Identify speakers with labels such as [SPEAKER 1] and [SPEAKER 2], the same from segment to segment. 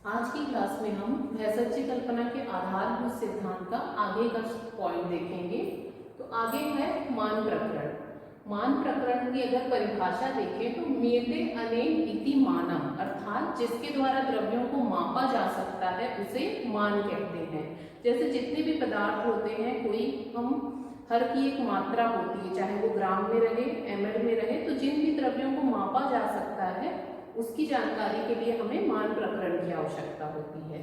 [SPEAKER 1] आज की क्लास में हम भैसज्य कल्पना के आधारभूत सिद्धांत का आगे का पॉइंट देखेंगे। तो आगे है मान प्रकरण। मान प्रकरण की अगर परिभाषा देखें तो मेते अनेन इति मानम, अर्थात जिसके द्वारा द्रव्यों को मापा जा सकता है उसे मान कहते हैं। जैसे जितने भी पदार्थ होते हैं, कोई हम हर की एक मात्रा होती है, चाहे वो ग्राम में रहे, ml में रहे, तो जिन भी द्रव्यों को मापा जा सकता है उसकी जानकारी के लिए हमें मान प्रकरण की आवश्यकता होती है।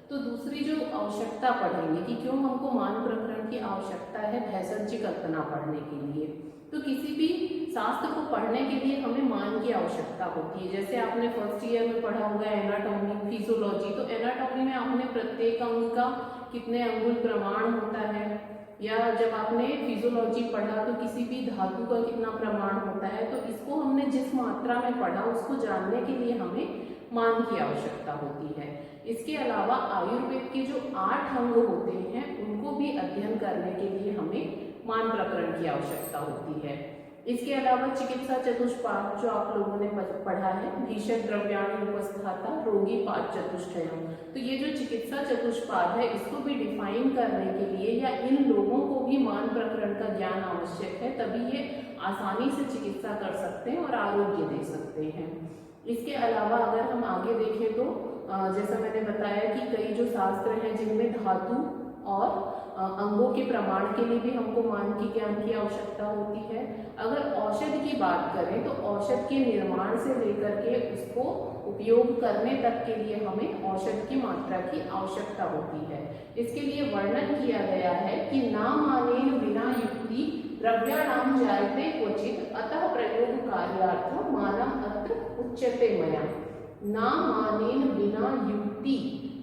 [SPEAKER 1] तो दूसरी जो आवश्यकता पढ़ेंगे कि क्यों हमको मान प्रकरण की आवश्यकता है भैसज्य कल्पना पढ़ने के लिए। तो किसी भी शास्त्र को पढ़ने के लिए हमें मान की आवश्यकता होती है। जैसे आपने फर्स्ट ईयर में पढ़ा होगा एनाटॉमी, फिजियोलॉजी, तो एनाटॉमी में आपने प्रत्येक अंग का कितने अंगुल प्रमाण होता है, या जब आपने फिजियोलॉजी पढ़ा तो किसी भी धातु का कितना प्रमाण होता है। तो इसको हमने जिस मात्रा में पढ़ा उसको जानने के लिए हमें मान की आवश्यकता होती है। इसके अलावा आयुर्वेद के जो 8 अंग होते हैं उनको भी अध्ययन करने के लिए हमें मान प्रकरण की आवश्यकता होती है। इसके अलावा चिकित्सा चतुष्पाद जो आप लोगों ने पढ़ा है, भीषण द्रव्याणि उपस्थाता रोगी पाद चतुष्टयम, तो ये जो चिकित्सा चतुष्पाद है इसको भी डिफाइन करने के लिए या इन लोगों को भी मान प्रकरण का ज्ञान आवश्यक है, तभी ये आसानी से चिकित्सा कर सकते हैं और आरोग्य दे सकते हैं। इसके अलावा अगर हम आगे देखें तो जैसा मैंने बताया कि कई जो शास्त्र हैं जिनमें धातु और अंगों के प्रमाण के लिए भी हमको मान के ज्ञान की आवश्यकता होती है। अगर औषध की बात करें तो औषध के निर्माण से लेकर के उसको उपयोग करने तक के लिए हमें औषध की मात्रा की आवश्यकता होती है। इसके लिए वर्णन किया गया है कि ना मानेन बिना युक्ति द्रव्याणाम जायते क्वचित अतः प्रयोग कार्यार्थम मानम अत्र उच्यते मया। ना मानेन बिना युक्ति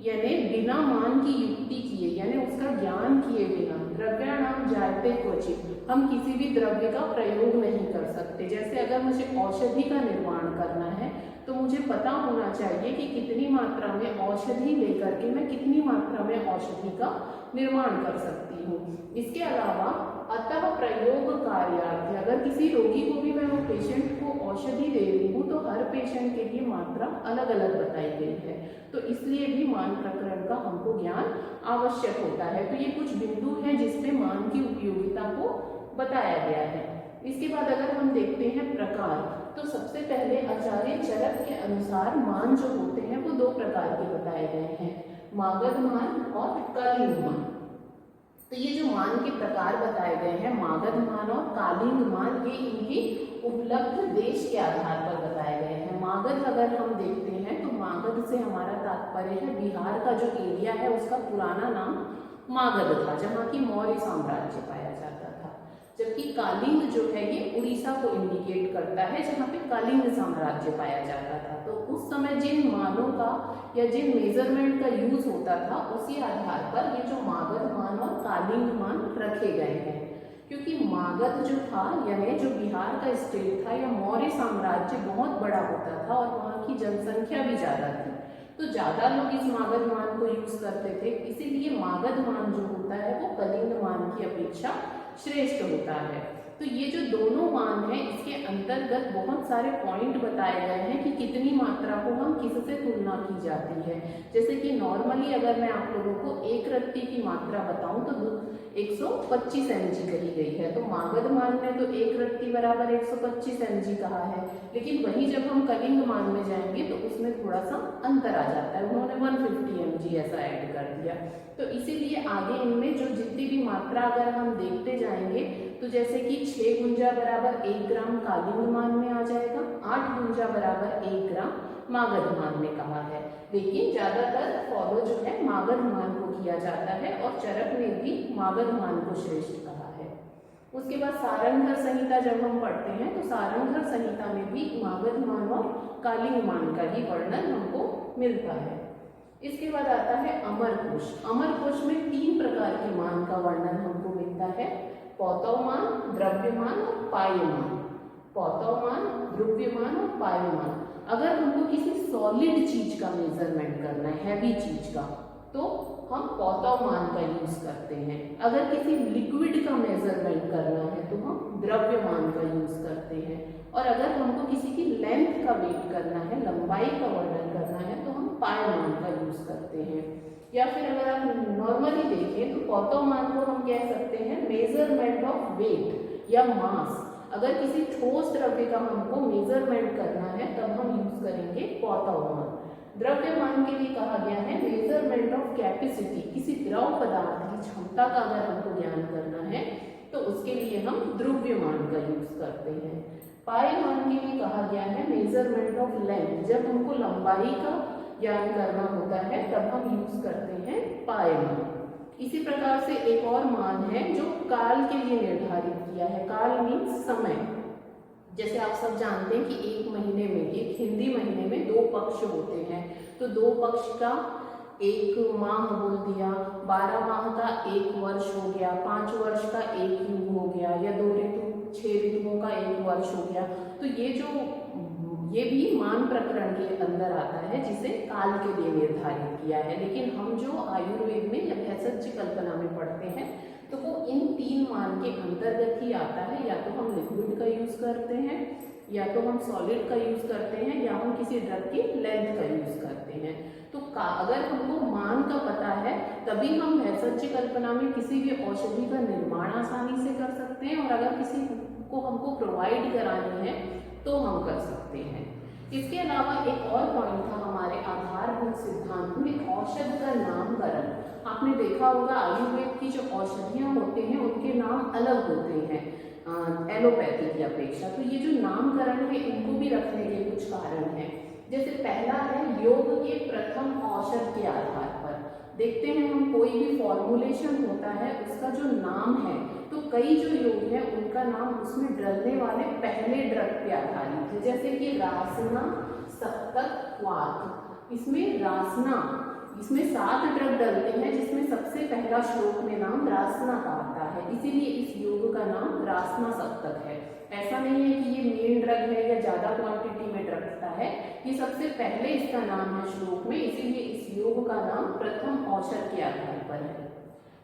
[SPEAKER 1] यानी बिना मान की युक्ति किए, यानी उसका ज्ञान किए बिना, द्रव्याणाम जायते क्वचित, हम किसी भी द्रव्य का प्रयोग नहीं कर सकते। जैसे अगर मुझे औषधि का निर्माण करना है तो मुझे पता होना चाहिए कि कितनी मात्रा में औषधि लेकर के मैं कितनी मात्रा में औषधि का निर्माण कर सकती हूँ। इसके अलावा अतः प्रयोग कार्यार्थ, अगर किसी रोगी को भी मैं वो पेशेंट को औषधि दे रही हूँ तो हर पेशेंट के लिए मात्रा अलग अलग बताई गई है, तो इसलिए भी मान प्रकरण का हमको ज्ञान आवश्यक होता है। तो ये कुछ बिंदु हैं जिसपे मान की उपयोगिता को बताया गया है। इसके बाद अगर हम देखते हैं प्रकार, तो सबसे पहले आचार्य चरक के अनुसार मान जो होते हैं वो 2 प्रकार के बताए गए हैं, मागध मान और कालिंग मान। तो ये जो मान के प्रकार बताए गए हैं, मागध मान और कालिंग मान, ये इनकी उपलब्ध देश के आधार पर बताए गए हैं। मागध अगर हम देखते हैं तो मागध से हमारा तात्पर्य है बिहार का जो एरिया है उसका पुराना नाम मागध था, जहाँ की मौर्य साम्राज्य पाया जाता था। जबकि कालिंग जो है ये उड़ीसा को इंडिकेट करता है, जहाँ पे कालिंग साम्राज्य पाया जाता था। तो उस समय जिन मानों का या जिन मेजरमेंट का यूज होता था उसी आधार पर ये जो मागध मान और कालिंग मान रखे गए हैं। क्योंकि मागध जो था यानी जो बिहार का स्टेट था या मौर्य साम्राज्य बहुत बड़ा होता था और वहाँ की जनसंख्या भी ज्यादा थी, तो ज्यादा लोग इस मागध मान को यूज करते थे, इसीलिए मागध मान जो होता है वो कलिंग मान की अपेक्षा श्रेष्ठ होता है। तो ये जो दोनों मान हैं इसके अंतर्गत बहुत सारे पॉइंट बताए गए हैं कि कितनी मात्रा को हम किससे तुलना की जाती है। जैसे कि नॉर्मली अगर मैं आप लोगों को एक रत्ती की मात्रा बताऊं तो 125 mg कही गई है, तो मागध मान में तो एक रत्ती बराबर 125 mg कहा है, लेकिन वही जब हम कलिंग मान में जाएंगे तो उसमें थोड़ा सा अंतर आ जाता है, उन्होंने 150 mg ऐसा ऐड कर दिया। तो इसीलिए आगे इनमें जो जितनी भी मात्रा अगर हम देखते जाएंगे तो जैसे कि 6 गुंजा बराबर 1 ग्राम कालिंग मान में आ जाएगा, 8 गुंजा बराबर 1 ग्राम मागध मान में कहा है, लेकिन ज्यादातर फॉलो जो है मागध मान को किया जाता है और चरक ने भी मागध मान को श्रेष्ठ कहा है। उसके बाद सारंगधर संहिता जब हम पढ़ते हैं तो सारंगधर संहिता में भी मागध मान और कालिंग मान का ही वर्णन हमको मिलता है। इसके बाद आता है अमरकोश। अमरकोश में 3 प्रकार के मान का वर्णन हमको मिलता है, पौतवमान, द्रव्यमान और पायमान। पौतवमान, द्रव्यमान और पायमान। अगर हमको किसी सॉलिड चीज का मेजरमेंट करना है, हैवी चीज का, तो हम पौतवमान का यूज करते हैं। अगर किसी लिक्विड का मेजरमेंट करना है तो हम द्रव्यमान का यूज करते हैं। और अगर हमको किसी की लेंथ का वेट करना है, लंबाई का वर्णन करना है, तो हम पायमान का यूज या फिर अगर आप नॉर्मली देखें तो पौतोमान को हम कह सकते हैं मेजरमेंट ऑफ वेट या मास। अगर किसी ठोस द्रव्य का हमको मेजरमेंट करना है तब हम यूज करेंगे पौतोमान। द्रव्यमान के लिए कहा गया है मेजरमेंट ऑफ कैपेसिटी, किसी द्रव पदार्थ की क्षमता का अगर हमको ज्ञान करना है तो उसके लिए हम द्रव्यमान का यूज करते हैं। पायमान के लिए कहा गया है मेजरमेंट ऑफ लेंथ, जब हमको लंबाई का ज्ञान करना होता है तब हम यूज करते हैं पायमान। इसी प्रकार से एक और मान है जो काल के लिए निर्धारित किया है। काल मीन्स समय। जैसे आप सब जानते हैं कि एक महीने में, एक हिंदी महीने में 2 पक्ष होते हैं, तो 2 पक्ष का 1 माह बोल दिया, 12 माह का 1 वर्ष हो गया, 5 वर्ष का 1 युग हो गया, या 2 ऋतु 6 ऋतुओं का 1 वर्ष हो गया। तो ये भी मान प्रकरण के अंदर आता है जिसे काल के लिए निर्धारित किया है। लेकिन हम जो आयुर्वेद में या भेषज कल्पना में पढ़ते हैं तो वो इन 3 मान के अंतर्गत ही आता है। या तो हम लिक्विड का यूज करते हैं, या तो हम सॉलिड का यूज करते हैं, या हम किसी ड्रग की लेंथ का यूज करते हैं। तो अगर हमको मान का पता है तभी हम भेषज कल्पना में किसी भी औषधि का निर्माण आसानी से कर सकते हैं, और अगर किसी को हमको प्रोवाइड करानी है तो हम कर सकते हैं। इसके अलावा एक और पॉइंट था हमारे आधारभूत सिद्धांत में औषध का नामकरण। आपने देखा होगा आयुर्वेद की जो औषधियां होते हैं उनके नाम अलग होते हैं एलोपैथी की अपेक्षा। तो ये जो नामकरण है इनको भी रखने के कुछ कारण हैं। जैसे पहला है योग के प्रथम औषध के आधार पर। देखते हैं हम कोई भी फॉर्मुलेशन होता है उसका जो नाम है, तो कई जो योग है उनका नाम उसमें डलने वाले पहले ड्रग पे आधारित है। जैसे कि रासना, सप्तक, वात। इसमें रासना, इसमें 7 ड्रग डलते हैं जिसमें सबसे पहला श्लोक में नाम रासना का आता है, इसीलिए इस योग का नाम रासना सप्तक है। ऐसा नहीं है कि ये मेन ड्रग है या ज्यादा क्वांटिटी में रखता है, ये सबसे पहले इसका नाम है श्लोक में, इसीलिए इस योग का नाम प्रथम औषध के आधार पर है।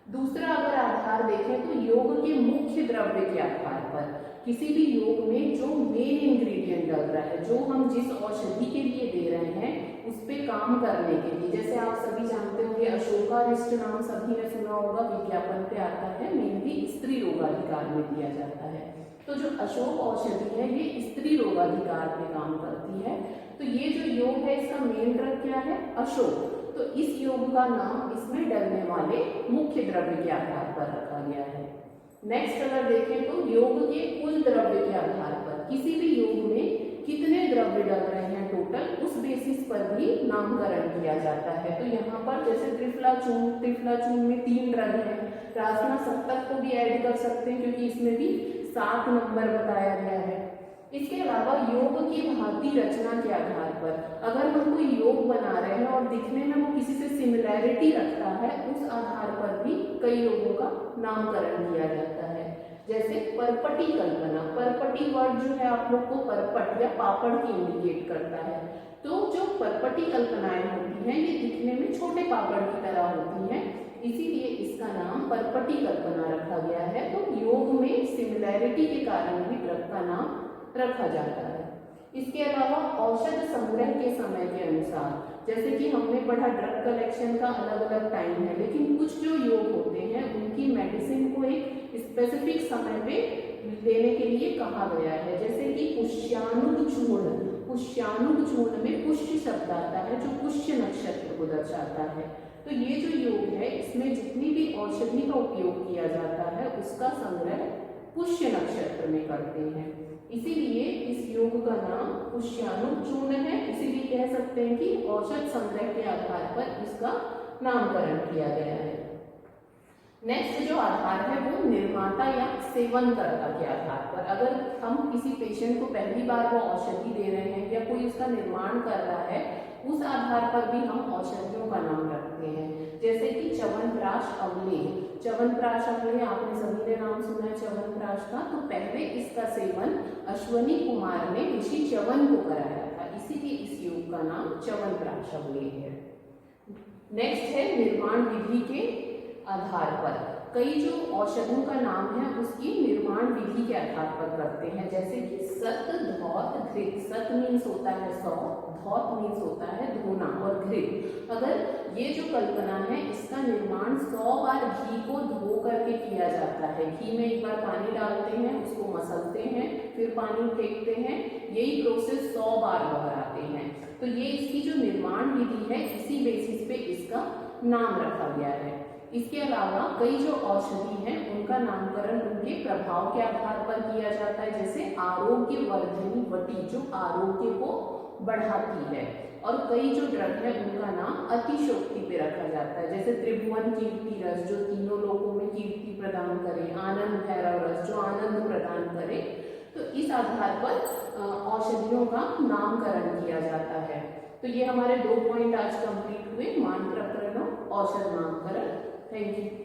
[SPEAKER 1] दूसरा अगर आधार देखें तो योग के मुख्य द्रव्य के आधार पर, किसी भी योग में जो मेन इंग्रेडिएंट डल रहा है, जो हम जिस औषधि के लिए दे रहे हैं उस पे काम करने के लिए। जैसे आप सभी जानते होंगे अशोकारिष्ट नाम सभी ने सुना होगा, विज्ञापन पे आता है, मेनली स्त्री रोगाधिकार में दिया जाता है। तो जो अशोक औषधि है ये स्त्री रोगाधिकार पे काम करती है। तो ये जो योग है इसका मेन ड्रग क्या है? अशोक। तो इस योग का नाम इसमें डलने वाले मुख्य द्रव्य के आधार पर रखा गया है। नेक्स्ट अगर देखें तो योग के कुल द्रव्य के आधार पर, किसी भी योग में कितने द्रव्य डल रहे हैं टोटल, उस बेसिस पर भी नामकरण किया जाता है। तो यहाँ पर जैसे त्रिफलाचूर्ण में 3 ड्रग है, रासना सप्तक को भी ऐड कर सकते हैं क्योंकि इसमें भी 7 नंबर बताया गया है। इसके अलावा योग की भांति रचना के आधार पर, अगर हम कोई योग बना रहे हैं और दिखने में वो किसी से सिमिलैरिटी रखता है, उस आधार पर भी कई योगों का नामकरण किया जाता है। जैसे परपटी कल्पना, परपटी वर्ड जो है आप लोग को परपट या पापड़ की इंडिकेट करता है। तो जो परपटी कल्पनाएं होती हैं ये दिखने में छोटे पापड़ की तरह होती हैं, इसीलिए इसका नाम परपटी कल्पना रखा गया है। तो योग में सिमिलैरिटी के कारण भी ड्रग का नाम रखा जाता है। इसके अलावा औषध संग्रह के समय के अनुसार, जैसे कि हमने पढ़ा ड्रग कलेक्शन का अलग अलग टाइम है, लेकिन कुछ जो योग होते हैं उनकी मेडिसिन को एक स्पेसिफिक समय पे लेने के लिए कहा गया है। जैसे कि पुष्यानुग चूर्ण, पुष्यानुग चूर्ण में पुष्य शब्द आता है जो पुष्य नक्षत्र को दर्शाता है। तो ये जो योग है इसमें जितनी भी औषधि का उपयोग किया जाता है उसका संग्रह पुष्य नक्षत्र में करते हैं, इसीलिए इस योग का नाम पुष्यानुग चूर्ण है। इसीलिए कह सकते हैं कि औषध संग्रह के आधार पर इसका नामकरण किया गया है। नेक्स्ट जो आधार है वो निर्माता या सेवनकर्ता के आधार पर, अगर हम किसी पेशेंट को पहली बार वो औषधि दे रहे हैं या कोई उसका निर्माण कर रहा है, उस आधार पर भी हम औषधियों का नाम रखते हैं। जैसे कि च्यवनप्राश अवलेह, च्यवनप्राश अवलेह आपने सभी ने नाम सुना है च्यवनप्राश का, तो पहले इसका सेवन अश्वनी कुमार ने ऋषि च्यवन को कराया था, इसीलिए इस योग का नाम च्यवनप्राश अवलेह है। नेक्स्ट है निर्माण विधि के आधार पर, कई जो औषधियों का नाम है उसकी निर्माण विधि के आधार पर करते हैं, जैसे कि सत, धौत, घृत। सत मीन्स होता है 100, धौत मीन्स होता है धोना, और घृत। अगर ये जो कल्पना है इसका निर्माण 100 बार घी को धो करके किया जाता है। घी में एक बार पानी डालते हैं, उसको मसलते हैं, फिर पानी फेंकते हैं, यही प्रोसेस 100 बार दोहराते हैं। तो ये इसकी जो निर्माण विधि है इसी बेसिस पे इसका नाम रखा गया है। इसके अलावा कई जो औषधि हैं उनका नामकरण उनके प्रभाव के आधार पर किया जाता है, जैसे आरोग्यवर्धनी वटी जो आरोग्य को बढ़ाती है, और कई जो ड्रग है उनका नाम अतिशोक्ति पे रखा जाता है, जैसे त्रिभुवन कीर्ति रस जो तीनों लोगों में कीर्ति प्रदान करे, आनंद भैरव रस जो आनंद प्रदान करे। तो इस आधार पर औषधियों का नामकरण किया जाता है। तो ये हमारे 2 पॉइंट आज कंप्लीट हुए, मान प्रकरण और औषध नामकरण। Thank you.